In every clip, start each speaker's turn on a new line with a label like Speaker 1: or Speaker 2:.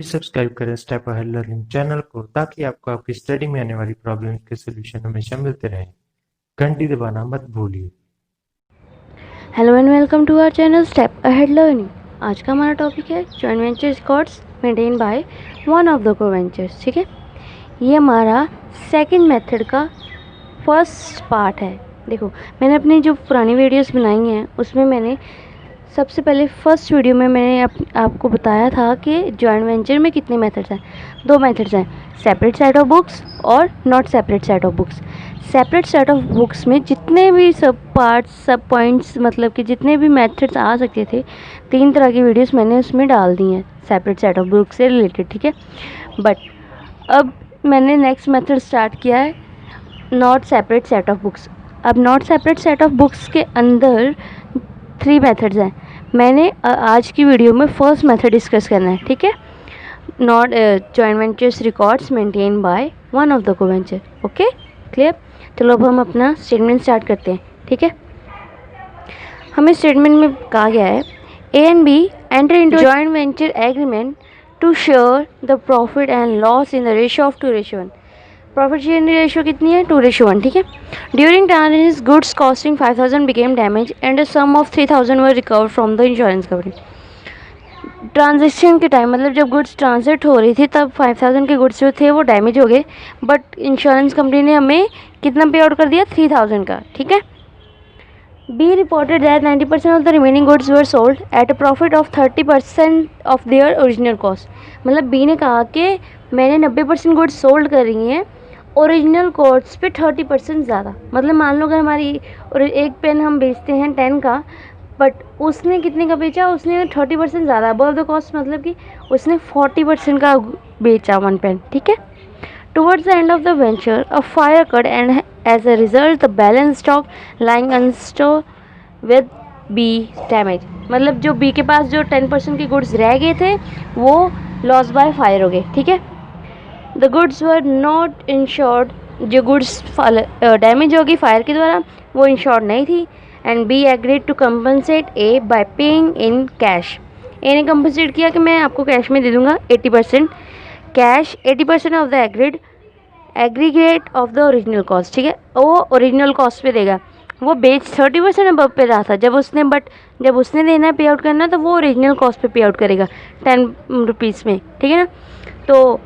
Speaker 1: Subscribe करें step ahead learning channel को ताकि आपको आपकी स्टडी में आने वाली प्रॉब्लम्स के सॉल्यूशन हमेशा मिलते रहें। घंटी दबाना मत भूलिए।
Speaker 2: Hello and welcome to our channel step ahead learning. आज का हमारा टॉपिक है joint venture records maintain by one of the co-ventures. ठीक है, ये हमारा सेकंड मेथड का फर्स्ट पार्ट है। देखो, मैंने अपनी जो पुरानी वीडियोस बनाई हैं उसमें मैंने सबसे पहले फर्स्ट वीडियो में मैंने आपको बताया था कि जॉइंट वेंचर में कितने मेथड्स हैं। दो मेथड्स हैं, सेपरेट सेट ऑफ बुक्स और not separate set of books. Separate set of books में जितने भी सब पार्ट्स सब पॉइंट्स मतलब कि जितने भी मेथड्स आ सकते थे, 3 तरह की वीडियोस मैंने उसमें डाल दी हैं सेपरेट सेट ऑफ बुक्स से रिलेटेड। ठीक है, बट अब मैंने नेक्स्ट मेथड स्टार्ट किया है not separate set of books. अब not separate set of books के अंदर 3 मेथड्स हैं। मैंने आज की वीडियो में फर्स्ट मेथड डिस्कस करना है। ठीक है, not joint ventures records maintain by one of the co-venture. Okay, clear. चलो अब हम अपना स्टेटमेंट स्टार्ट करते हैं। ठीक है, हमें स्टेटमेंट में कहा गया है A and B enter into joint venture agreement to share the profit and loss in the ratio of 2:1। Profit sharing ratio कितनी है? 2:1। ठीक है, during transaction goods costing 5,000 became damage and a sum of 3,000 were recover from the insurance company. Transaction के time मतलब जब goods translate हो रही थी तब 5,000 के गुड्स जो थे वो डैमेज हो गए, बट इंश्योरेंस कंपनी ने हमें कितना पे आउट कर दिया? 3,000 का। ठीक है, be reported that 90% of the remaining goods were sold at a profit of 30% of their original cost. मतलब बी ने कहा कि मैंने 90% गुड्स सोल्ड कर रही हैं ओरिजिनल कॉस्ट पे 30% ज़्यादा। मतलब मान लो अगर हमारी और एक पेन हम बेचते हैं 10 का, बट उसने कितने का बेचा? उसने 30% ज़्यादा अबव द कॉस्ट, मतलब कि उसने 40% का बेचा 1 पेन। ठीक है, towards the end of the venture a fire occurred and as a result the balance stock lying unsold with B damage. मतलब जो बी के पास जो 10% के गुड्स रह गए थे वो लॉस बाय फायर हो गए। ठीक है, the goods were not insured. जो गुड्स डैमेज होगी फायर के द्वारा वो इंश्योर्ड नहीं थी। And B agreed to compensate A by paying in cash. A ने कंपनसेट किया कि मैं आपको कैश में दे दूंगा 80% cash, 80% of the aggregate of the original cost. ठीक है, वो ओरिजिनल कॉस्ट पे देगा। वो बेच 30% अबव पे रहा था जब उसने, बट जब उसने देना है पे आउट करना तो वो ओरिजिनल कॉस्ट पे आउट करेगा 10 रुपीज़ में। ठीक है ना, तो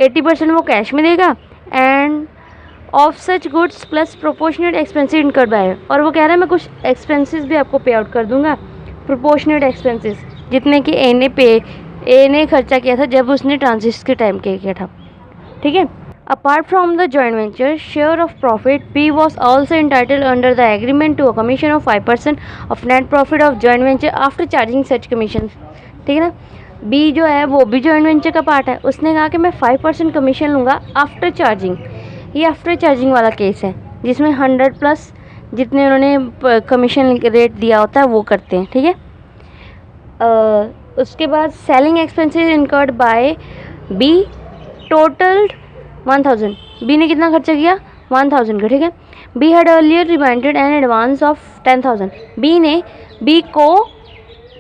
Speaker 2: 80% वो कैश में देगा end of such goods plus proportionate expensive incurred by. और वो कह रहा है मैं कुछ एक्सपेंसेस भी आपको पे आउट कर दूंगा, प्रोपोर्शनेट एक्सपेंसेस जितने कि ए ने खर्चा किया था जब उसने ट्रांजिशन के टाइम किया था। ठीक है, apart from the joint venture share of profit, B was also entitled under the agreement to a commission of 5% of net profit of joint venture after charging such commission. ठीक है ना, B जो है वो भी जॉइंट वेंचर का part है। उसने कहा कि मैं 5% कमीशन लूँगा आफ्टर चार्जिंग। ये आफ्टर चार्जिंग वाला केस है जिसमें 100 प्लस जितने उन्होंने कमीशन रेट दिया होता है वो करते हैं। ठीक है, उसके बाद selling expenses incurred by B total 1,000। B ने कितना खर्चा किया? 1,000 का। ठीक है, B had earlier reminded an advance of 10,000। B को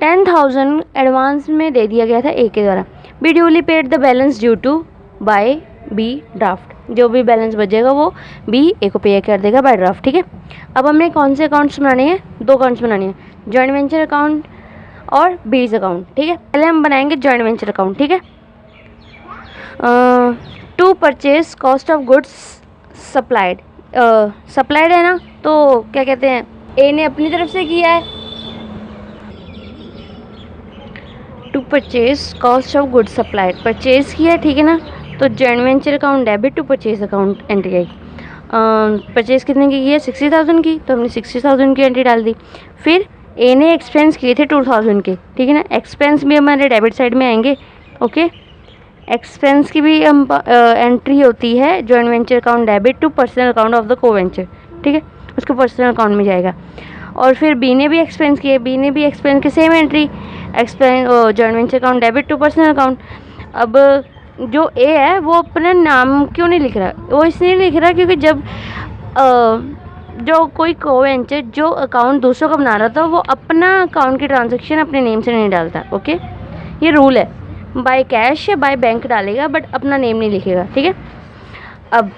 Speaker 2: 10,000 एडवांस में दे दिया गया था ए के द्वारा। B duly paid the balance due to by B draft. जो भी बैलेंस बचेगा वो बी ए को पे कर देगा बाय ड्राफ्ट। ठीक है, अब हमने कौन से अकाउंट्स बनाने हैं? 2 अकाउंट्स बनाने हैं, जॉइंट वेंचर अकाउंट और बीज अकाउंट। ठीक है, पहले हम बनाएंगे जॉइंट वेंचर अकाउंट। ठीक है, to purchase cost of goods supplied. Supplied है ना, तो क्या कहते हैं, ए ने अपनी तरफ से किया है to purchase cost of goods supplied, purchase किया है। ठीक है ना, तो joint venture account debit to purchase account entry आई। परचेज कितने की है? 60,000 की, तो हमने 60,000 की एंट्री डाल दी। फिर ए ने एक्सपेंस किए थे 2,000 के। ठीक है ना, एक्सपेंस भी हमारे डेबिट साइड में आएंगे। ओके, एक्सपेंस की भी हम एंट्री होती है joint venture account debit to personal account of the co-venture. ठीक है, उसको पर्सनल अकाउंट में जाएगा। और फिर बी ने भी एक्सपेंस किए, बी ने भी एक्सपेंस की same entry, expense joint venture account debit to personal account. अब जो ए है वो अपना नाम क्यों नहीं लिख रहा? वो इसलिए नहीं लिख रहा क्योंकि जब जो कोई को-वेंचर जो अकाउंट दूसरों का बना रहा था वो अपना अकाउंट की ट्रांजैक्शन अपने नेम से नहीं डालता। ओके, ये रूल है। बाय कैश या बाय बैंक डालेगा, बट अपना नेम नहीं लिखेगा, ठीक है। अब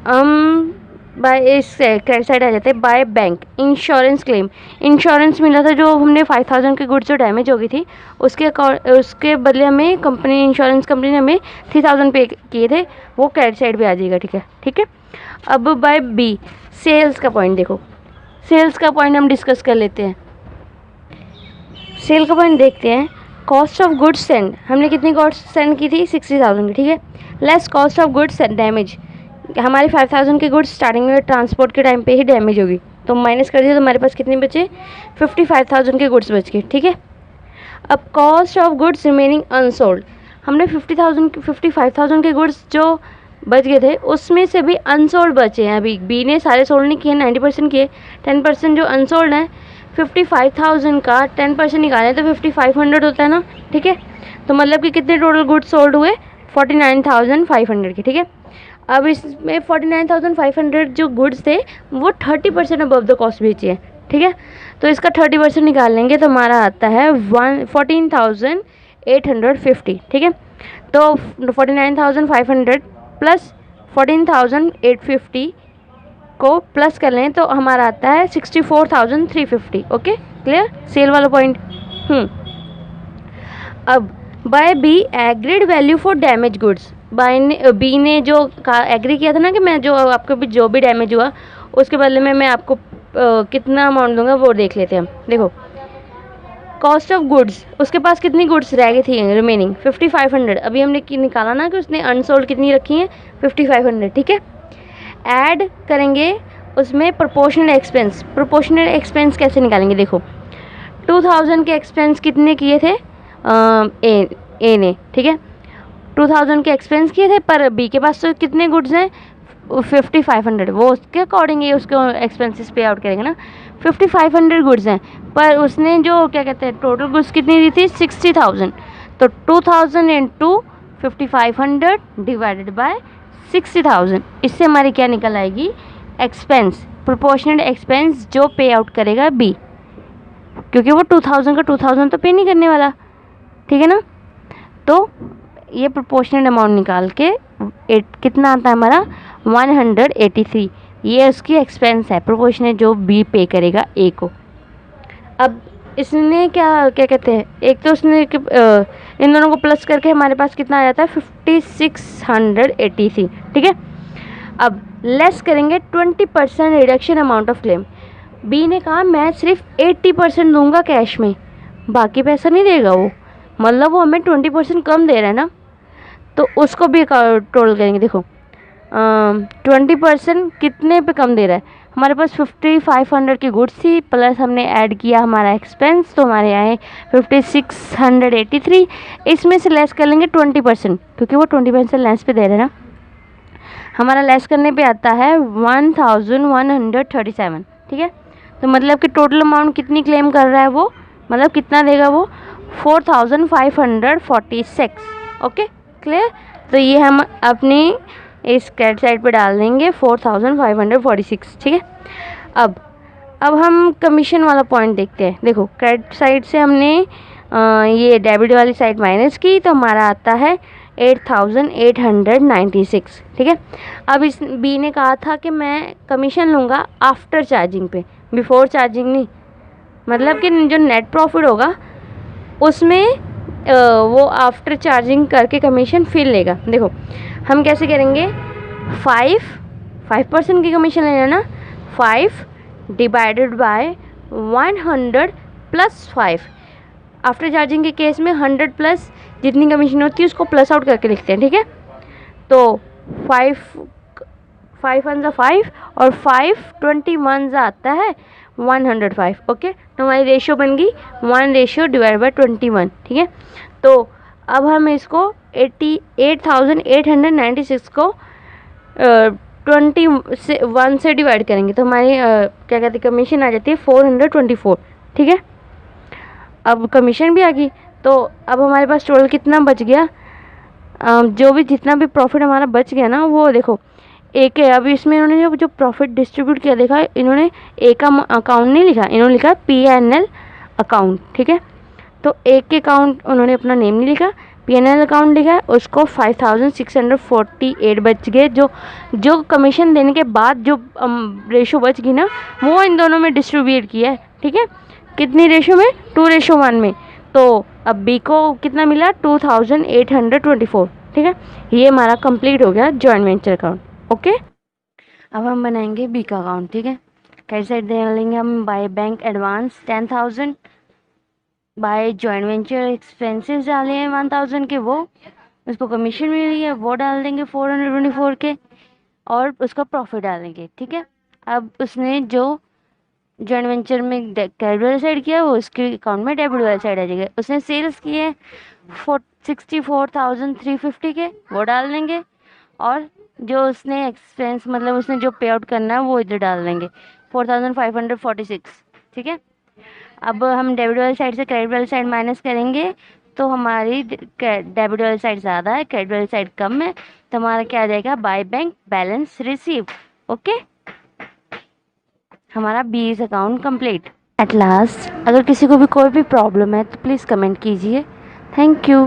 Speaker 2: हम बाय इस क्रेडिट साइड आ जाते हैं, by bank. Insurance claim, insurance मिला था जो हमने 5000 की गुड्स जो डैमेज हो गई थी, उसके बदले हमें कंपनी, इंश्योरेंस कंपनी ने हमें 3000 पे किए थे, वो क्रेडिट साइड पे आ जाएगा, ठीक है, ठीक है। अब बाय बी, सेल्स का पॉइंट देखो, सेल्स का पॉइंट हम डिस्कस कर लेते हैं। सेल का पॉइंट देखते हैं। कॉस्ट ऑफ गुड्स सेंड, हमने कितनी कॉस्ट सेंड की थी, 60,000 की, ठीक है। Less cost of goods damage, हमारी 5000 की गुड्स स्टार्टिंग में ट्रांसपोर्ट के टाइम पे ही डैमेज होगी, तो माइनस कर दिया, तो हमारे पास कितने बचे, 55,000 के गुड्स बच गए, ठीक है। अब cost of goods remaining unsold, हमने 55,000 के गुड्स जो बच गए थे उसमें से भी अनसोल्ड बचे हैं, अभी बी ने सारे सोल्ड नहीं किए, 90% किए, 10% जो अनसोल्ड हैं। 55,000 का 10% निकालें तो 5500 होता है ना, ठीक है। तो मतलब कि कितने टोटल गुड्स सोल्ड हुए, 49,500 के, ठीक है। अब इसमें 49,500 जो गुड्स थे वो 30% अबव द कॉस्ट बेचे हैं, ठीक है। तो इसका 30% निकाल लेंगे तो हमारा आता है 14,850, ठीक है। तो 49,500 प्लस 14,850 को प्लस कर लें तो हमारा आता है 64,350, ओके, क्लियर, सेल वाला पॉइंट। अब by B agreed value for damage goods, B ने जो एग्री किया था ना कि मैं जो आपको भी जो भी डैमेज हुआ उसके बदले में मैं आपको कितना अमाउंट दूंगा, वो देख लेते हैं हम। देखो कॉस्ट ऑफ गुड्स, उसके पास कितनी गुड्स रह गई थी रिमेनिंग, 5500, अभी हमने निकाला ना कि उसने अनसोल्ड कितनी रखी हैं, 5500, ठीक है। ऐड करेंगे उसमें प्रोपोर्शनल एक्सपेंस, प्रोपोर्शनल एक्सपेंस कैसे निकालेंगे, देखो 2000 के एक्सपेंस कितने किए थे ए ने, ठीक है, 2000 के एक्सपेंस किए थे, पर बी के पास तो कितने गुड्स हैं, 5500, वो उसके अकॉर्डिंग ये उसको एक्सपेंसेस पे आउट करेंगे ना। 5500 गुड्स हैं, पर उसने जो क्या कहते हैं टोटल गुड्स कितनी दी थी, 60,000, तो 2000 इंटू 5500 डिवाइडेड बाय 60,000, इससे हमारी क्या निकल आएगी, एक्सपेंस, प्रोपोर्शनल एक्सपेंस जो पे आउट करेगा बी, क्योंकि वो 2000 का 2000 तो पे नहीं करने वाला, ठीक है ना। तो ये प्रोपोर्शनल अमाउंट निकाल के कितना आता है हमारा, 183, ये उसकी एक्सपेंस है प्रोपोर्शनल जो बी पे करेगा ए को। अब इसने क्या क्या कहते हैं, एक तो उसने इन दोनों को प्लस करके हमारे पास कितना आ जाता है, 5683, ठीक है। अब लेस करेंगे 20% reduction amount of claim, B ने कहा मैं सिर्फ 80% दूंगा कैश में, बाकी पैसा नहीं देगा वो, मतलब वो हमें 20% कम दे रहा है ना, तो उसको भी टोटल करेंगे। देखो 20% कितने पे कम दे रहा है, हमारे पास 5500 की गुड्स थी, प्लस हमने ऐड किया हमारा एक्सपेंस, तो हमारे आए 5683, इसमें से लेस कर लेंगे 20%, क्योंकि वो 20% लेस पे दे रहे हैं ना, हमारा लेस करने पे आता है 1137, ठीक है। तो मतलब कि टोटल अमाउंट कितनी क्लेम कर रहा है वो, मतलब कितना देगा वो, 4546, ओके, क्लियर। तो ये हम अपनी इस क्रेडिट साइड पे डाल देंगे 4546, ठीक है। अब हम कमीशन वाला पॉइंट देखते हैं। देखो क्रेडिट साइड से हमने ये डेबिट वाली साइड माइनस की, तो हमारा आता है 8896, ठीक है। अब इस बी ने कहा था कि मैं कमीशन लूँगा आफ्टर चार्जिंग पे, बिफोर चार्जिंग नहीं, मतलब कि जो नेट प्रॉफिट होगा उसमें वो आफ्टर चार्जिंग करके कमीशन फिर लेगा। देखो हम कैसे करेंगे, 5% की कमीशन लेना ना, 5 divided by 100 plus 5, after charging के केस में 100 प्लस जितनी कमीशन होती है उसको प्लस आउट करके लिखते हैं, ठीक है। तो 5 1 5 और 5 21 आता है 105, ओके। तो हमारी रेशियो बन गई 1 रेशियो डिवाइड बाय 21, ठीक है। तो अब हम इसको 8896 को 21 से डिवाइड करेंगे, तो हमारी क्या कहते हैं कमीशन आ जाती है 424, ठीक है। अब कमीशन भी आ गई, तो अब हमारे पास टोटल कितना बच गया, जो भी जितना भी प्रॉफिट हमारा बच गया ना, वो देखो एक है। अभी इसमें इन्होंने जो प्रॉफिट डिस्ट्रीब्यूट किया, देखा इन्होंने ए का अकाउंट नहीं लिखा, इन्होंने लिखा PNL अकाउंट, ठीक है। तो एक के अकाउंट उन्होंने अपना नेम नहीं लिखा, पीएनएल अकाउंट लिखा है उसको 5648 बच गए, जो कमीशन देने के बाद जो रेशो बच गई ना वो इन दोनों में डिस्ट्रीब्यूट किया है, ठीक है। कितनी रेशो में? 2:1 में। तो अब बी को कितना मिला? 2824, ठीक है। ये हमारा कंप्लीट हो गया जॉइंट वेंचर अकाउंट, ओके। अब हम बनाएंगे बी का अकाउंट, ठीक है। कैसे साइड दे लेंगे हम? By bank advance 10,000, by joint venture expenses डाले हैं 1,000 के, वो उसको कमीशन मिली है वो डाल देंगे 424 के, और उसका प्रॉफिट डालेंगे, ठीक है। अब उसने जो जॉइंट वेंचर में क्रेडिट वाली साइड किया वो उसके अकाउंट में डेबिट वाली साइड आ जाएगी। उसने सेल्स किए 64,350 के, वो डाल देंगे, और जो उसने एक्सपेंस मतलब उसने जो पे आउट करना है वो इधर डाल देंगे 4,546, ठीक है। अब हम डेबिट वाली साइड से क्रेडिट वाली साइड माइनस करेंगे तो हमारी डेबिट वाली साइड ज़्यादा है, क्रेडिट वाली साइड कम है, तो हमारा क्या आ जाएगा? By bank balance receive, okay. हमारा बीज अकाउंट कंप्लीट। एट लास्ट, अगर किसी को भी कोई भी प्रॉब्लम है तो प्लीज़ कमेंट कीजिए। Thank you.